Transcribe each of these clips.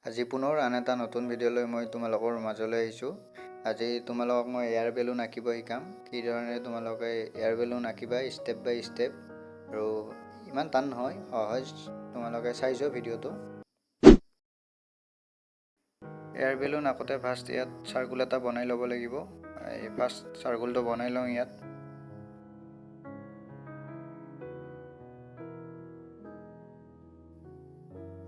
আজি পুনৰ আন এটা নতুন ভিডিঅ'লৈ মই তোমালোকৰ মাজলৈ আহিছোঁ। আজি তোমালোকক মই এয়াৰ বেলুন আঁকিব শিকাম। কি ধৰণে তোমালোকে এয়াৰ বেলুন আঁকিবা ষ্টেপ বাই ষ্টেপ, আৰু ইমান টান নহয়, সহজ। তোমালোকে চাই যোৱা ভিডিঅ'টো। এয়াৰ বেলুন আঁকোতে ফাৰ্ষ্ট ইয়াত চাৰ্কুল এটা বনাই ল'ব লাগিব। এই ফাৰ্ষ্ট চাৰ্কুলটো বনাই লওঁ ইয়াত।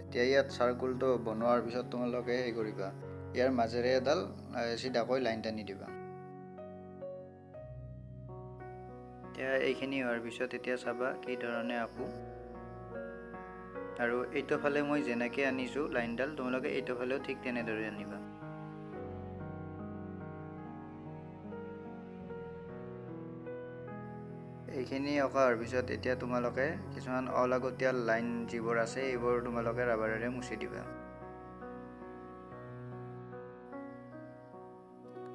এতিয়া ইয়াত চাৰ্কুলটো বনোৱাৰ পিছত তোমালোকে হেৰি কৰিবা, ইয়াৰ মাজেৰে এডাল চিধাকৈ লাইন টানি দিবা। এতিয়া এইখিনি হোৱাৰ পিছত এতিয়া চাবা কি ধৰণে আঁকো। আৰু এইটো ফালে মই যেনেকৈ আনিছোঁ লাইনডাল, তোমালোকে এইটো ফালেও ঠিক তেনেদৰে আনিবা। এইখিনি অঁকাৰ পিছত এতিয়া তোমালোকে কিছুমান অলাগতিয়াল লাইন যিবোৰ আছে এইবোৰ তোমালোকে ৰাবাৰেৰে মুচি দিবা।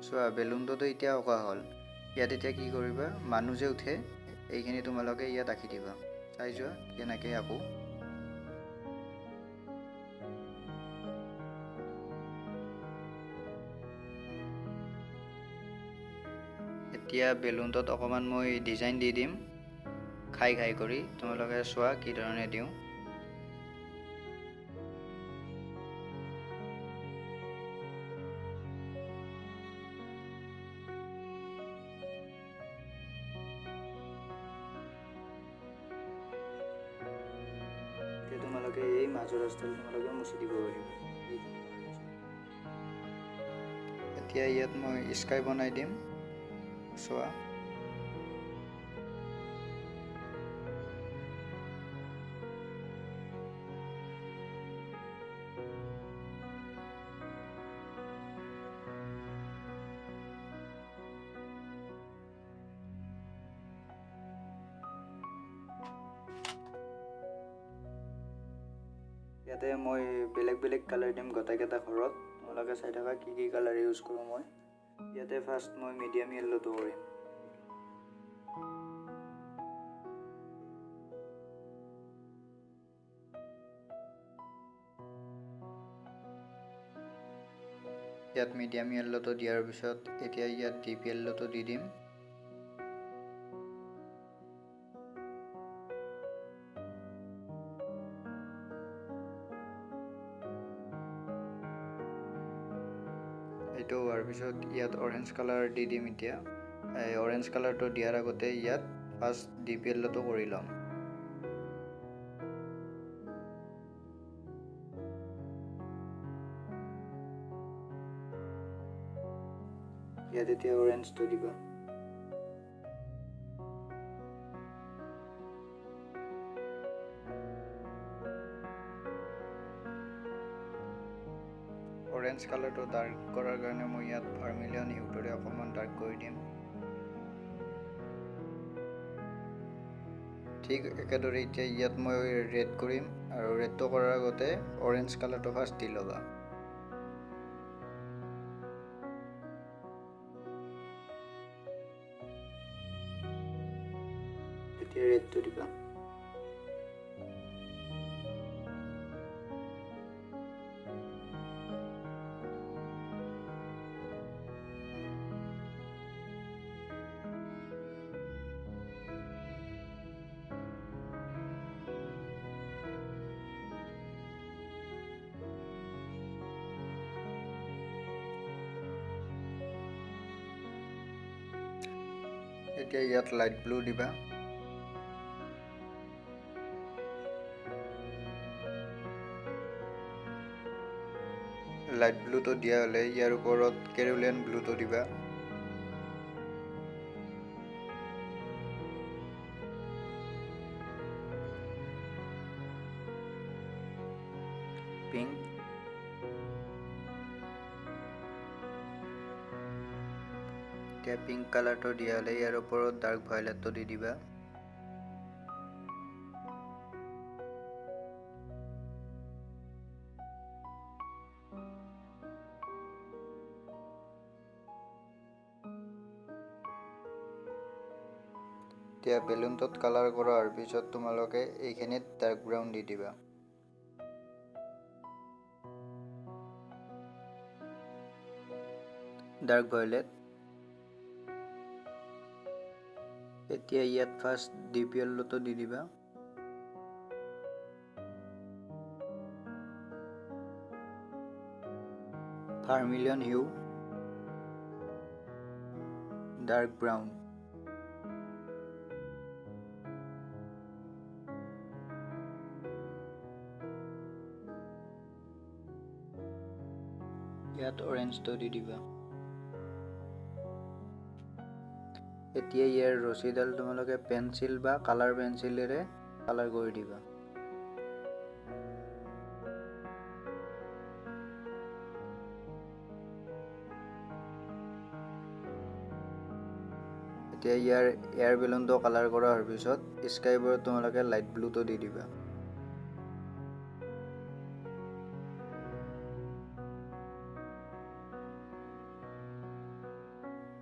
চোৱা, বেলুনটোতো এতিয়া অঁকা হ'ল। ইয়াত এতিয়া কি কৰিবা, মানুহ যে উঠে এইখিনি তোমালোকে ইয়াত আঁকি দিবা। চাই যোৱা কেনেকৈ আঁকো। এতিয়া বেলুনটোত অকণমান মই ডিজাইন দি দিম, খাই কৰি। তোমালোকে চোৱা কি ধৰণে দিওঁ। এতিয়া তোমালোকে এই মাজৰ ৰাস্তাটো তোমালোকে মুচি দিব পাৰিবা। এতিয়া ইয়াত মই স্কাই বনাই দিম, চোৱা। ইয়াতে মই বেলেগ বেলেগ কালাৰ দিম গোটেইকেইটা ঘৰত। তোমালোকে চাই থাকা কি কি কালাৰ ইউজ কৰোঁ মই। ইয়াতে ফাৰ্ষ্ট মই মিডিয়াম য়েল্ল'টো কৰিম। ইয়াত মিডিয়াম য়েল্ল'টো দিয়াৰ পিছত এতিয়া ইয়াত ডিপ য়েল্ল'টো দি দিম। এইটো হোৱাৰ পিছত ইয়াত অৰেঞ্জ কালাৰ দি দিম। এতিয়া এই অৰেঞ্জ কালাৰটো দিয়াৰ আগতে ইয়াত ফাৰ্ষ্ট ডিপ য়েল্ল'টো কৰি ল'ম। ইয়াত এতিয়া অৰেঞ্জটো দিবা। অৰেঞ্জ কালাৰটো ডাৰ্ক কৰাৰ কাৰণে মই ইয়াত ভাৰ্মিলিয়ন হিউটোৰে অকণমান ডাৰ্ক কৰি দিম। ঠিক একেদৰে এতিয়া ইয়াত মই ৰেড কৰিম, আৰু ৰেডটো কৰাৰ আগতে অৰেঞ্জ কালাৰটো ফাৰ্ষ্ট দি ল'বা। এতিয়া ৰেডটো দিবা। এতিয়া ইয়াত লাইট ব্লু দিবা। লাইট ব্লুটো দিয়া হ'লে ইয়াৰ ওপৰত কেৰোলিয়ান ব্লুটো দিবা। পিংক, এতিয়া পিংক কালাৰটো দিয়া হ'লে ইয়াৰ ওপৰত ডাৰ্ক ভায়োলেটটো দি দিবা। এতিয়া বেলুনটোত কালাৰ কৰাৰ পিছত তোমালোকে এইখিনিত ডাৰ্ক ব্ৰাউন দি দিবা। Dark violet. এতিয়া ইয়াত ফাৰ্ষ্ট ডিপ য়েল্লোটো দি দিবা। ভাৰ্মিলিয়ন হিউ, ডাৰ্ক ব্ৰাউন, ইয়াত অৰেঞ্জটো দি দিবা। এতিয়া ইয়াৰ ৰছীডাল তোমালোকে পেঞ্চিল বা কালাৰ পেঞ্চিলেৰে কালাৰ কৰি দিবা। এতিয়া ইয়াৰ এয়াৰ বেলুনটো কালাৰ কৰা হোৱাৰ পিছত স্কাইবোৰত তোমালোকে লাইট ব্লুটো দি দিবা।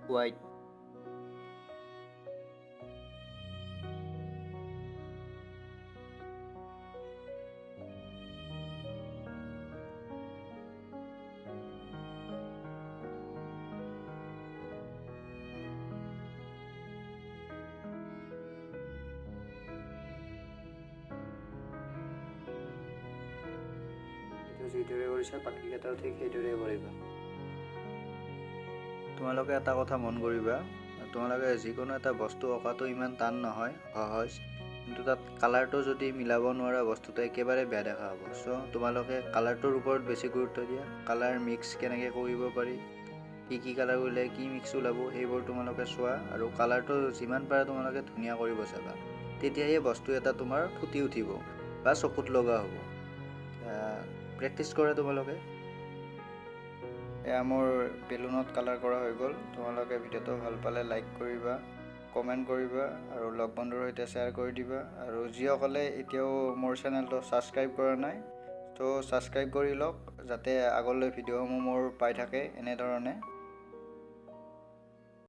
হোৱাইট, যিদৰে কৰিছা বাকীকেইটাও ঠিক সেইদৰে কৰিবা। তোমালোকে এটা কথা মন কৰিবা, তোমালোকে যিকোনো এটা বস্তু অঁকাটো ইমান টান নহয়, সহজ, কিন্তু তাত কালাৰটো যদি মিলাব নোৱাৰা বস্তুটো একেবাৰে বেয়া দেখা হ'ব। চ' তোমালোকে কালাৰটোৰ ওপৰত বেছি গুৰুত্ব দিয়া। কালাৰ মিক্স কেনেকৈ কৰিব পাৰি, কি কালাৰ কৰিলে কি মিক্স ওলাব, সেইবোৰ তোমালোকে চোৱা আৰু কালাৰটো যিমান পাৰে তোমালোকে ধুনীয়া কৰিব চাবা। তেতিয়াহে বস্তু এটা তোমাৰ ফুটি উঠিব বা চকুত লগা হ'ব। প্ৰেক্টিছ কৰা তোমালোকে। এয়া মোৰ বেলুনত কালাৰ কৰা হৈ গ'ল। তোমালোকে ভিডিঅ'টো ভাল পালে লাইক কৰিবা, কমেণ্ট কৰিবা আৰু লগ বন্ধুৰ সৈতে শ্বেয়াৰ কৰি দিবা। আৰু যিসকলে এতিয়াও মোৰ চেনেলটো ছাবস্ক্ৰাইব কৰা নাই, তো ছাবস্ক্ৰাইব কৰি লওক যাতে আগলৈ ভিডিঅ'সমূহ মোৰ পাই থাকে এনেধৰণে।